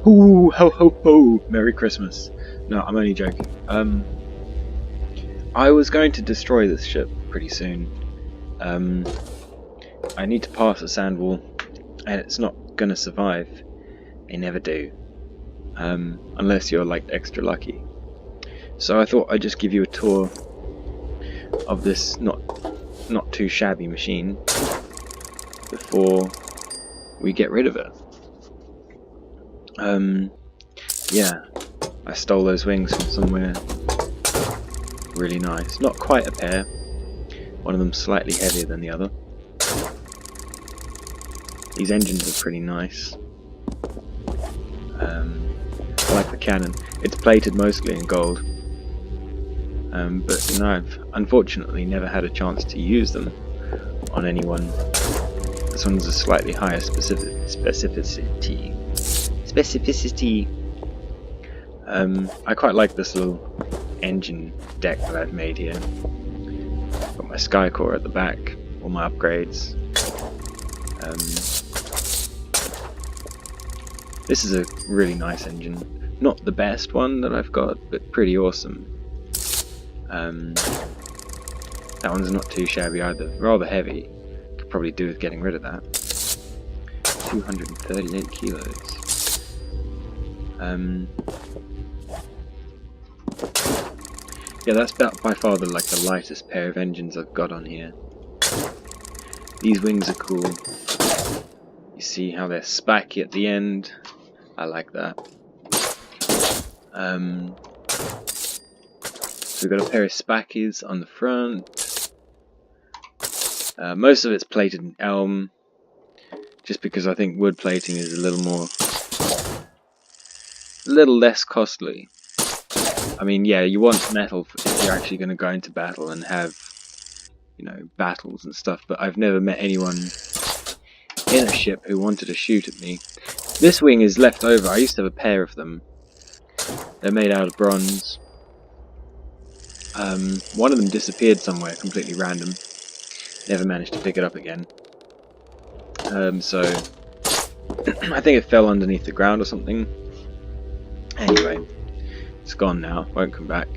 Ooh, ho ho ho! Merry Christmas. No, I'm only joking. I was going to destroy this ship pretty soon. I need to pass a sand wall, and it's not gonna survive. They never do. Unless you're like extra lucky. So I thought I'd just give you a tour of this not too shabby machine before we get rid of it. Yeah, I stole those wings from somewhere really nice. Not quite a pair. One of them slightly heavier than the other. These engines are pretty nice. I like the cannon. It's plated mostly in gold. But I've unfortunately never had a chance to use them on anyone. This one's a slightly higher specificity. I quite like this little engine deck that I've made here. Got my sky core at the back, all my upgrades. This is a really nice engine. Not the best one that I've got, but pretty awesome. That one's not too shabby either. Rather heavy. Could probably do with getting rid of that. 238 kilos. Yeah, that's about by far the lightest pair of engines I've got on here. These wings are cool. You see how they're spiky at the end. I like that. So we've got a pair of spackies on the front. Most of it's plated in elm, just because I think wood plating is a little less costly. I mean, yeah, you want metal if you're actually going to go into battle and have, battles and stuff, but I've never met anyone in a ship who wanted to shoot at me. This wing is left over. I used to have a pair of them. They're made out of bronze. One of them disappeared somewhere, completely random. Never managed to pick it up again. So I think it fell underneath the ground or something. Anyway, it's gone now. Won't come back.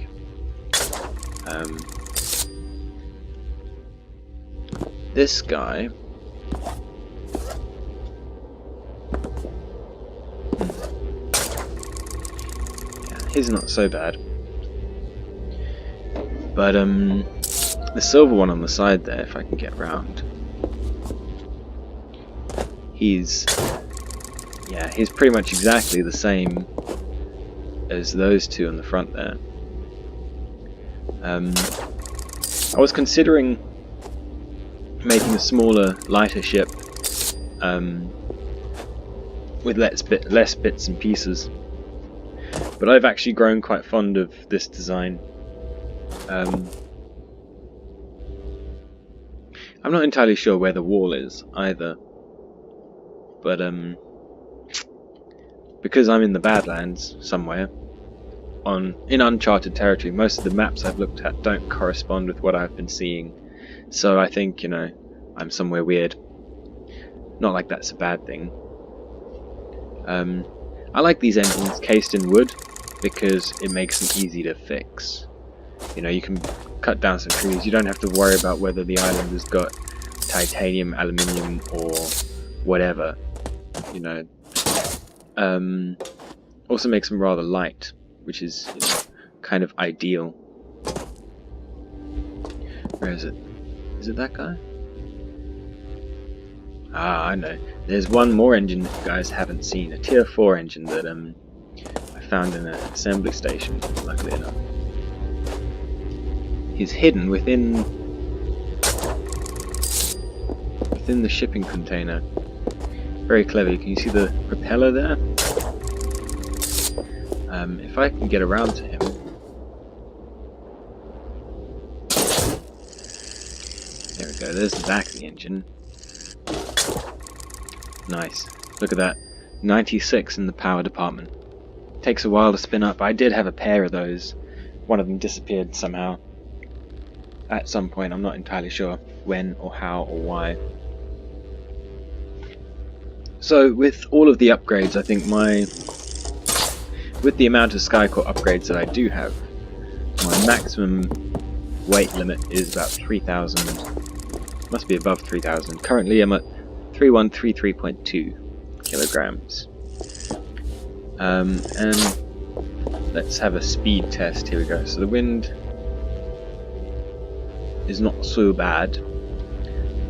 This guy. Yeah, he's not so bad. But the silver one on the side there, if I can get round, he's pretty much exactly the same as those two on the front there. I was considering making a smaller, lighter ship with less bits and pieces, but I've actually grown quite fond of this design. I'm not entirely sure where the wall is either, but because I'm in the Badlands somewhere in uncharted territory, most of the maps I've looked at don't correspond with what I've been seeing, so I think I'm somewhere weird. Not like that's a bad thing. I like these engines cased in wood because it makes them easy to fix. You can cut down some trees. You don't have to worry about whether the island has got titanium, aluminium, or whatever. Also makes them rather light, which is kind of ideal. Where is it? Is it that guy? Ah, I know. There's one more engine that you guys haven't seen. A tier 4 engine that I found in an assembly station, luckily enough. He's hidden within the shipping container. Very clever. Can you see the propeller there? If I can get around to him. There we go. There's the back of the engine. Nice. Look at that. 96 in the power department. Takes a while to spin up. I did have a pair of those. One of them disappeared somehow. At some point, I'm not entirely sure when or how or why. So with all of the upgrades, I think my with the amount of Skycore upgrades that I do have, my maximum weight limit is about 3,000. Must be above 3,000. Currently I'm at 3133.2 kilograms. And let's have a speed test. Here we go. So the wind is not so bad.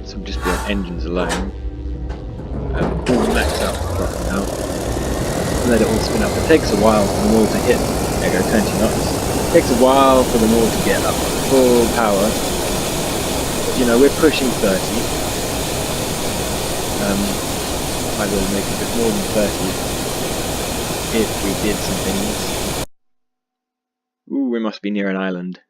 So we'll just be on engines alone. We'll max out the throttle now. Let it all spin up. It takes a while for them all to hit. There you go, 20 knots. It takes a while for them all to get up to full power. But, you know, we're pushing 30. Might be able to make a bit more than 30 if we did some things. Ooh, we must be near an island.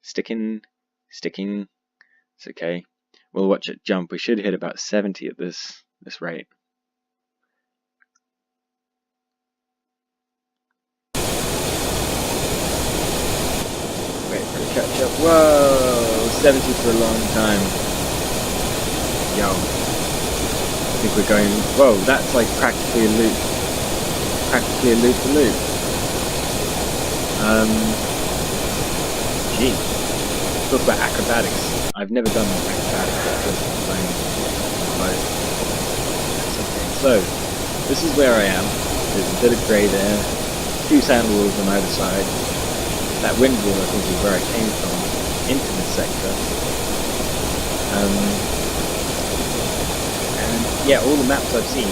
Sticking. It's okay. We'll watch it jump. We should hit about 70 at this rate. Wait for it to catch up. Whoa! 70 for a long time. Yo. I think we're going... Whoa, that's like practically a loop. Practically a loop-to-loop. Gee. Talk about acrobatics. I've never done acrobatics like this on playing. So, this is where I am. There's a bit of grey there. 2 sand walls on either side. That wind wall, I think, is where I came from, into this sector. And yeah, all the maps I've seen,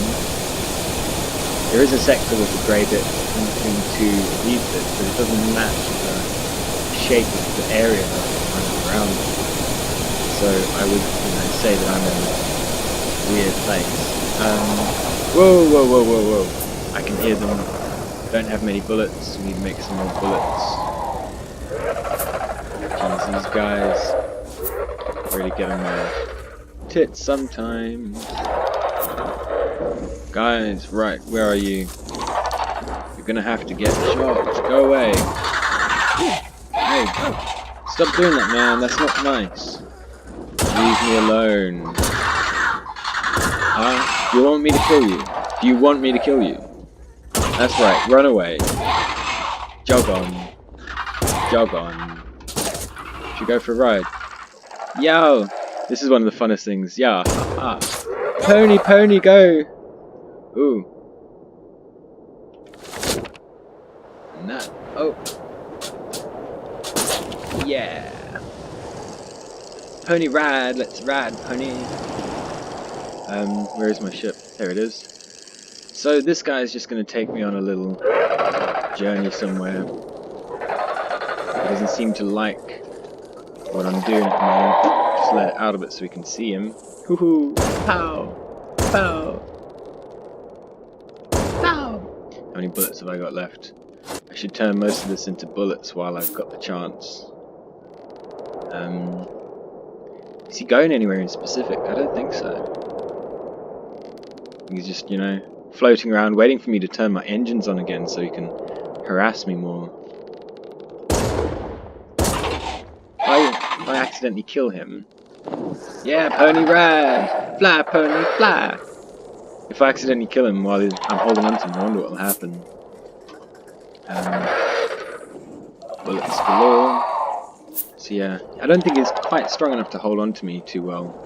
there is a sector with a grey bit in between 2 of these bits, but it doesn't match the shape of the area that's kind of around it. So I would, say that I'm in a weird place. Whoa! I can hear them. Don't have many bullets. We need to make some more bullets. Jeez, these guys really get on my tits sometimes. Guys, right, where are you? You're gonna have to get shot. Go away. Hey, stop doing that, man. That's not nice. Leave me alone. Do you want me to kill you? Do you want me to kill you? That's right, run away. Jog on. Jog on. Should we go for a ride? Yo! This is one of the funnest things. Yeah. Pony, go! Ooh. No. Oh. Yeah. Pony ride, let's ride, pony. Where is my ship? There it is. So this guy's just going to take me on a little journey somewhere. He doesn't seem to like what I'm doing at the moment. Just let it out of it so we can see him. Hoo-hoo! Pow! Pow! Pow! How many bullets have I got left? I should turn most of this into bullets while I've got the chance. Is he going anywhere in specific? I don't think so. He's just, floating around waiting for me to turn my engines on again so he can harass me more. If I accidentally kill him... Yeah, pony ride! Fly, pony, fly! If I accidentally kill him while I'm holding on to him, I wonder what will happen. Bullets galore. So yeah, I don't think he's quite strong enough to hold on to me too well.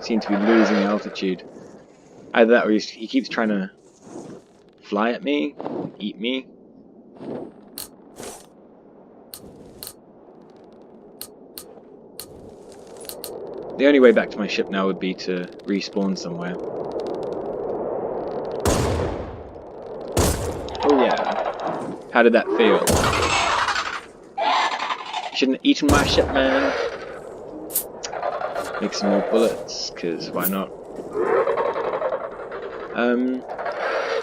Seem to be losing altitude. Either that or he keeps trying to fly at me, eat me. The only way back to my ship now would be to respawn somewhere. Oh yeah. How did that feel? Shouldn't have eaten my ship, man. Make some more bullets, because why not?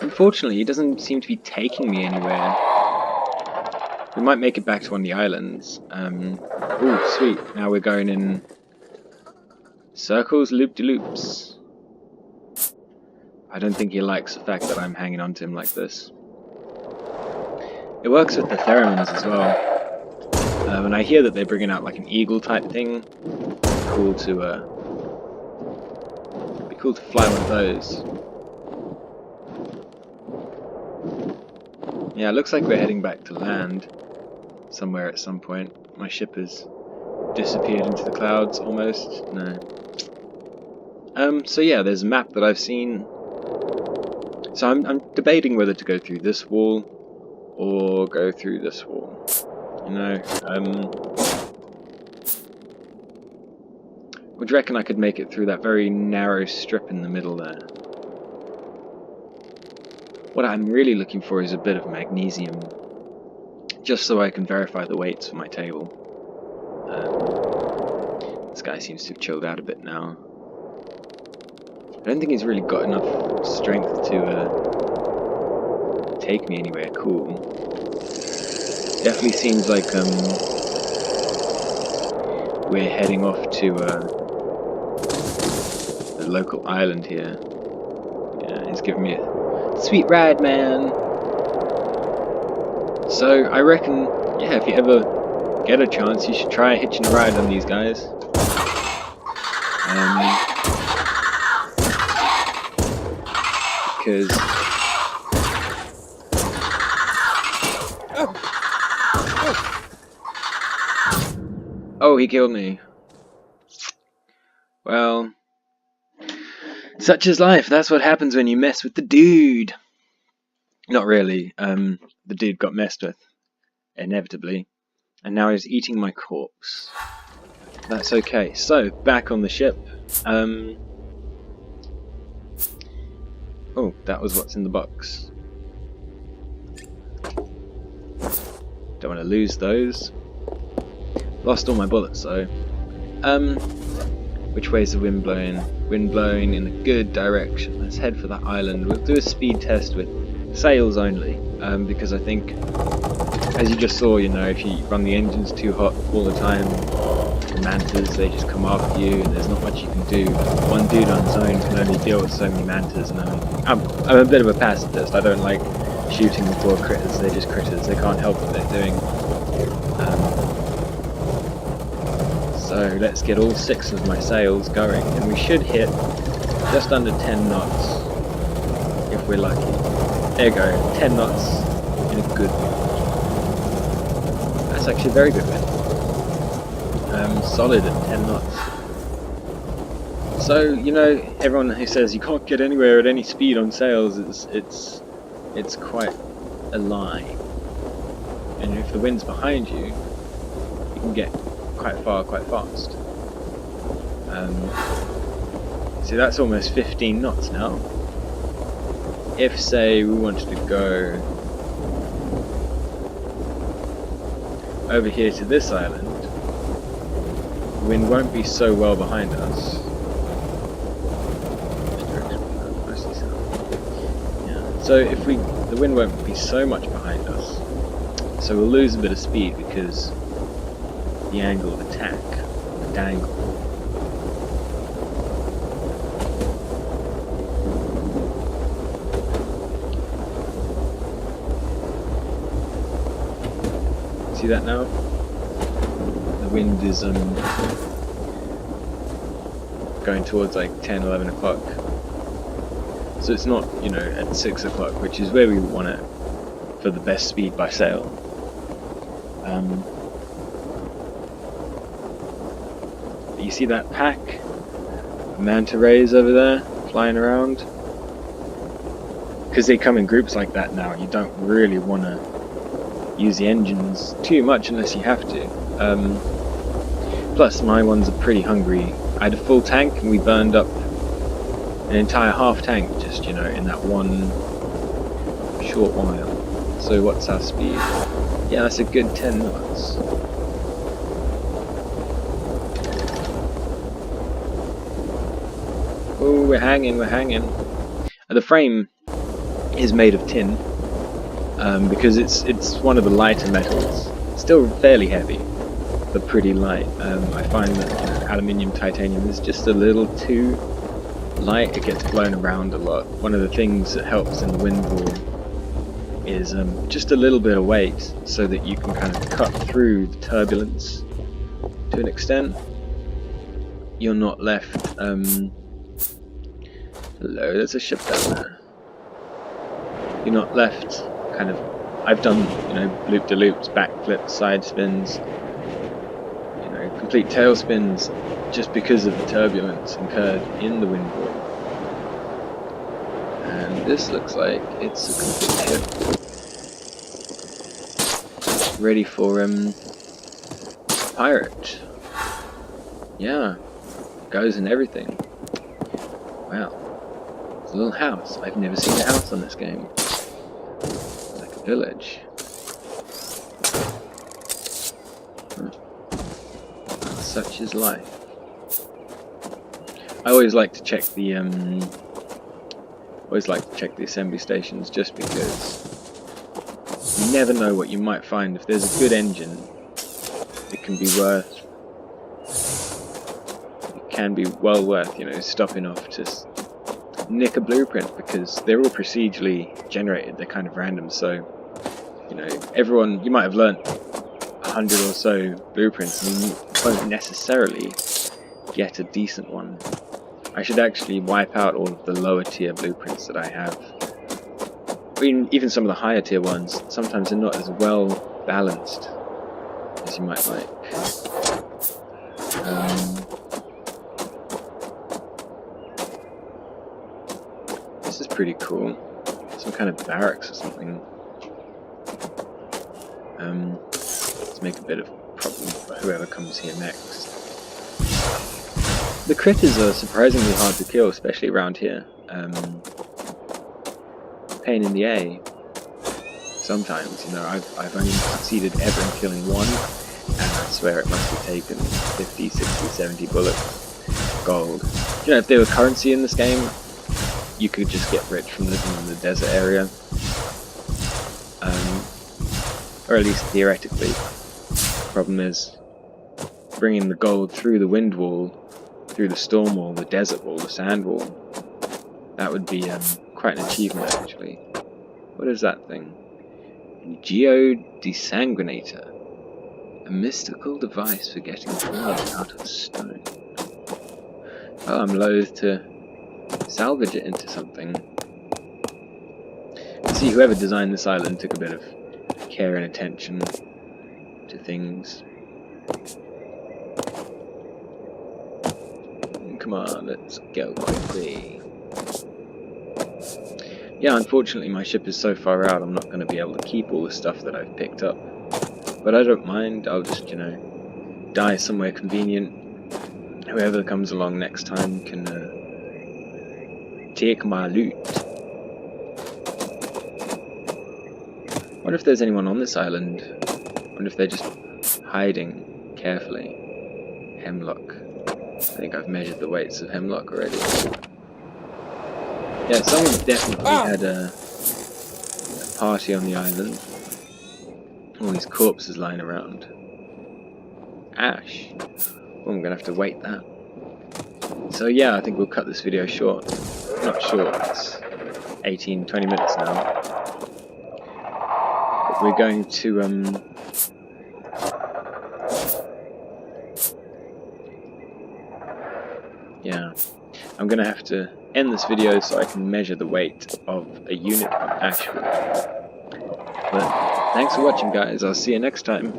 Unfortunately, he doesn't seem to be taking me anywhere. We might make it back to one of the islands. Ooh, sweet. Now we're going in circles, loop-de-loops. I don't think he likes the fact that I'm hanging on to him like this. It works with the pheromones as well. And I hear that they're bringing out like an eagle type thing. Cool to be cool to fly one of those. Yeah, it looks like we're heading back to land somewhere at some point. My ship has disappeared into the clouds almost. No. So yeah, there's a map that I've seen. So I'm debating whether to go through this wall or go through this wall. You know, would you reckon I could make it through that very narrow strip in the middle there? What I'm really looking for is a bit of magnesium, just so I can verify the weights for my table. This guy seems to have chilled out a bit now. I don't think he's really got enough strength to take me anywhere cool. Definitely seems like we're heading off to the local island here. Yeah, he's giving me a sweet ride, man. So I reckon, yeah, if you ever get a chance, you should try hitching a ride on these guys. Because oh, he killed me. Well, such is life. That's what happens when you mess with the dude. Not really. The dude got messed with, inevitably, and now he's eating my corpse. That's okay. So, back on the ship. Oh, that was what's in the box. Don't want to lose those. Lost all my bullets, though. Which way's the wind blowing? Wind blowing in a good direction. Let's head for that island. We'll do a speed test with sails only, because I think, as you just saw, you know, if you run the engines too hot all the time, the mantas, they just come after you, and there's not much you can do. One dude on his own can only deal with so many mantas, and I'm a bit of a pacifist. I don't like shooting the poor critters. They're just critters. They can't help what they're doing. So let's get all 6 of my sails going, and we should hit just under 10 knots if we're lucky. There you go, 10 knots in a good wind. That's actually a very good wind. Solid at 10 knots. So, you know, everyone who says you can't get anywhere at any speed on sails, it's quite a lie. And if the wind's behind you, you can get quite far, quite fast. See, that's almost 15 knots now. If, say, we wanted to go over here to this island, the wind won't be so well behind us. Yeah. So if the wind won't be so much behind us, so we'll lose a bit of speed because the angle of attack, the dangle. See that now? The wind is going towards like 10, 11 o'clock. So it's not, you know, at 6 o'clock, which is where we want it for the best speed by sail. You see that pack of manta rays over there flying around? Because they come in groups like that now, you don't really want to use the engines too much unless you have to. Plus, my ones are pretty hungry. I had a full tank and we burned up an entire half tank just, you know, in that one short while. So what's our speed? Yeah, that's a good 10 knots. Oh, we're hanging. The frame is made of tin, because it's one of the lighter metals. Still fairly heavy, but pretty light. I find that, you know, aluminium, titanium is just a little too light. It gets blown around a lot. One of the things that helps in the wind wall is just a little bit of weight, so that you can kind of cut through the turbulence to an extent. You're not left. Hello, there's a ship down there. You're not left kind of I've done, you know, loop-de-loops, backflips, side spins, you know, complete tail spins, just because of the turbulence incurred in the wind wall. And this looks like it's a complete ship, ready for pirate. Yeah, goes and everything. Wow, it's a little house. I've never seen a house on this game. It's like a village. Such is life. I always like to check the assembly stations, just because you never know what you might find. If there's a good engine, it can be well worth, you know, stopping off to nick a blueprint, because they're all procedurally generated. They're kind of random, so you know, you might have learnt 100 or so blueprints, and you won't necessarily get a decent one. I should actually wipe out all of the lower tier blueprints that I have. I mean, even some of the higher tier ones, sometimes they're not as well balanced as you might like. This is pretty cool. Some kind of barracks or something. Let's make a bit of problem for whoever comes here next. The critters are surprisingly hard to kill, especially around here. Pain in the A. Sometimes, you know, I've only succeeded ever in killing one, and I swear it must have taken 50, 60, 70 bullets. Gold. You know, if there were currency in this game, you could just get rich from living in the desert area. Or at least theoretically. The problem is bringing the gold through the wind wall, through the storm wall, the desert wall, the sand wall. That would be quite an achievement, actually. What is that thing? Geodesanguinator. A mystical device for getting blood out of stone. Oh, I'm loath to salvage it into something. See, whoever designed this island took a bit of care and attention to things. Come on, let's go quickly. Yeah, unfortunately my ship is so far out, I'm not going to be able to keep all the stuff that I've picked up. But I don't mind, I'll just, you know, die somewhere convenient. Whoever comes along next time can take my loot. I wonder if there's anyone on this island. I wonder if they're just hiding carefully. Hemlock. I think I've measured the weights of hemlock already. Yeah, someone definitely had a party on the island. All these corpses lying around. Ash. Oh, I'm gonna have to wait that. So yeah, I think we'll cut this video short. Not short, it's 18, 20 minutes now. But we're going to yeah, I'm gonna have to end this video so I can measure the weight of a unit of ash wood. But thanks for watching, guys. I'll see you next time.